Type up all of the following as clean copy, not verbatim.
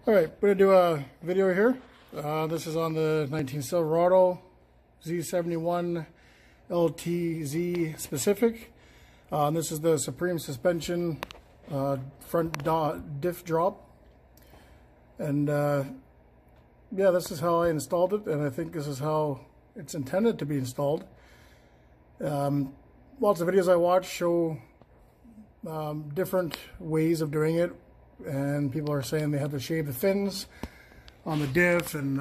Alright, I'm going to do a video here. This is on the 19 Silverado Z71 LTZ specific. This is the Supreme suspension front diff drop. And yeah, this is how I installed it, and I think this is how it's intended to be installed. Lots of videos I watch show different ways of doing it, and people are saying they have to shave the fins on the diff and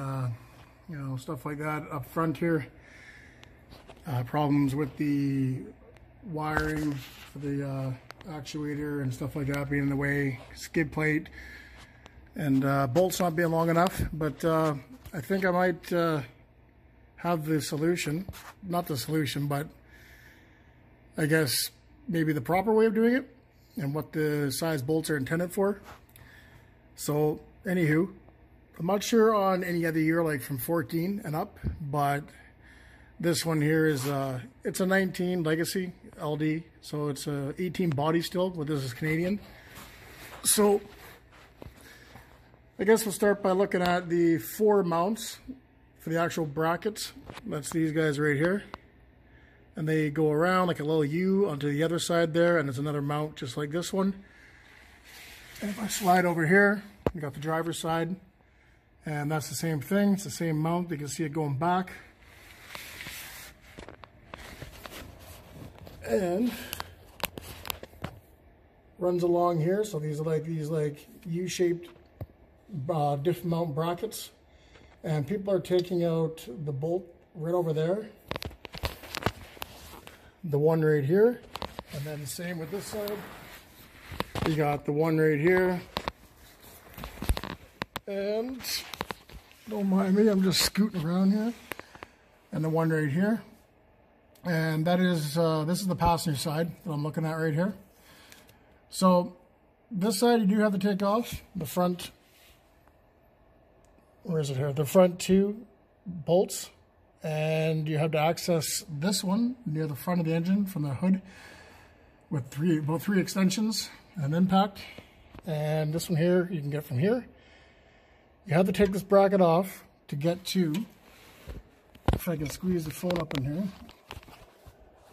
you know, stuff like that up front here. Problems with the wiring for the actuator and stuff like that being in the way, skid plate, and bolts not being long enough. But I think I might have the solution, not the solution, but I guess maybe the proper way of doing it and what the size bolts are intended for. So anywho, I'm not sure on any other year like from 14 and up, but this one here is it's a 19 Legacy LD, so it's a 18 body still, but this is Canadian. So I guess we'll start by looking at the 4 mounts for the actual brackets. That's these guys right here. And they go around like a little U onto the other side there, and there's another mount just like this one. And if I slide over here, we got the driver's side, and that's the same thing. It's the same mount. You can see it going back. And runs along here. So these are like U-shaped diff mount brackets. And people are taking out the bolt right over there. The one right here, and then the same with this side. You got the one right here, and don't mind me, I'm just scooting around here, and the one right here. And that is this is the passenger side that I'm looking at right here. So this side you do have to take off the front. Where is it here? The front 2 bolts. And you have to access this one near the front of the engine from the hood with about 3 extensions and impact. And this one here you can get from here. You have to take this bracket off to get to, if I can squeeze the phone up in here.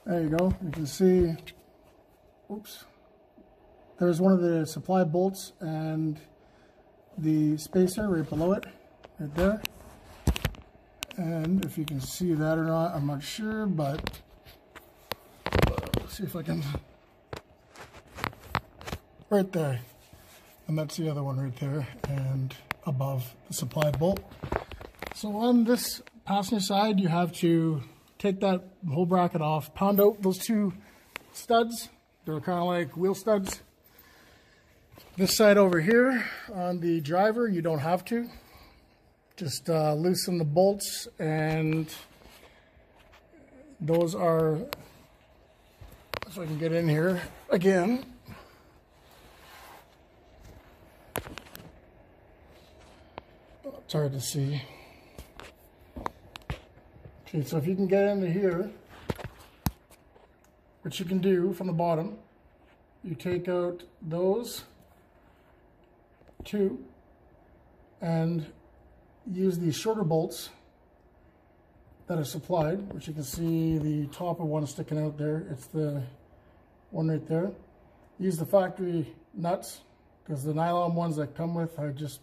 There you go. You can see, oops, there's one of the supply bolts and the spacer right below it, right there. And if you can see that or not, I'm not sure, but let's see if I can. Right there. And that's the other one right there, and above the supply bolt. So on this passenger side, you have to take that whole bracket off, pound out those 2 studs. They're kind of like wheel studs. This side over here, on the driver, you don't have to. Just loosen the bolts, and those are, if I can get in here again. It's hard to see. Okay, so if you can get into here, what you can do from the bottom, you take out those 2 and use these shorter bolts that are supplied, which you can see the top of one sticking out there. It's the one right there. Use the factory nuts, because the nylon ones that come with, I just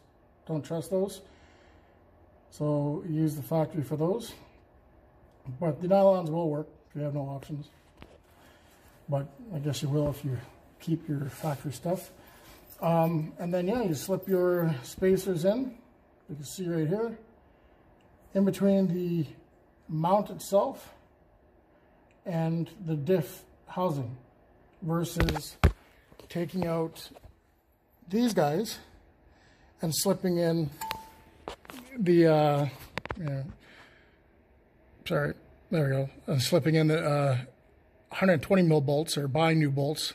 don't trust those. So use the factory for those. But the nylons will work if you have no options. But I guess you will if you keep your factory stuff. And then yeah, you slip your spacers in. You can see right here, in between the mount itself and the diff housing, versus taking out these guys and slipping in the, sorry, there we go, and slipping in the 120 mil bolts, or buying new bolts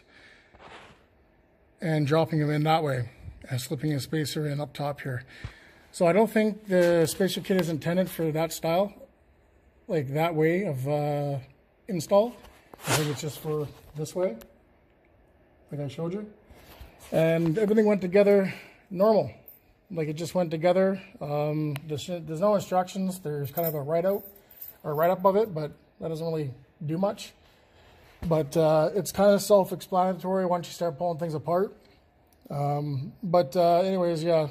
and dropping them in that way, and slipping a spacer in up top here. So I don't think the spacer kit is intended for that style, like that way of install. I think it's just for this way, like I showed you. And everything went together normal. like it just went together. There's no instructions. There's kind of a write-out or write-up of it, but that doesn't really do much. But it's kind of self-explanatory once you start pulling things apart. Anyways, yeah.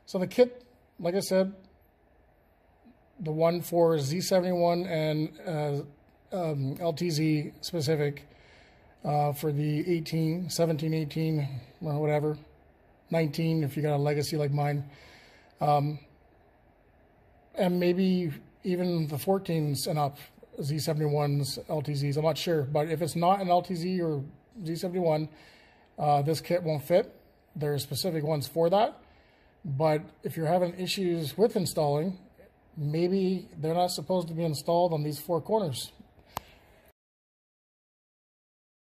So the kit, like I said, the one for Z71 and LTZ specific for the 18, 17, 18, or whatever, 19 if you got a legacy like mine, and maybe even the 14s and up, Z71s, LTZs, I'm not sure. But if it's not an LTZ or Z71, this kit won't fit. There's specific ones for that. But if you're having issues with installing, maybe they're not supposed to be installed on these four corners.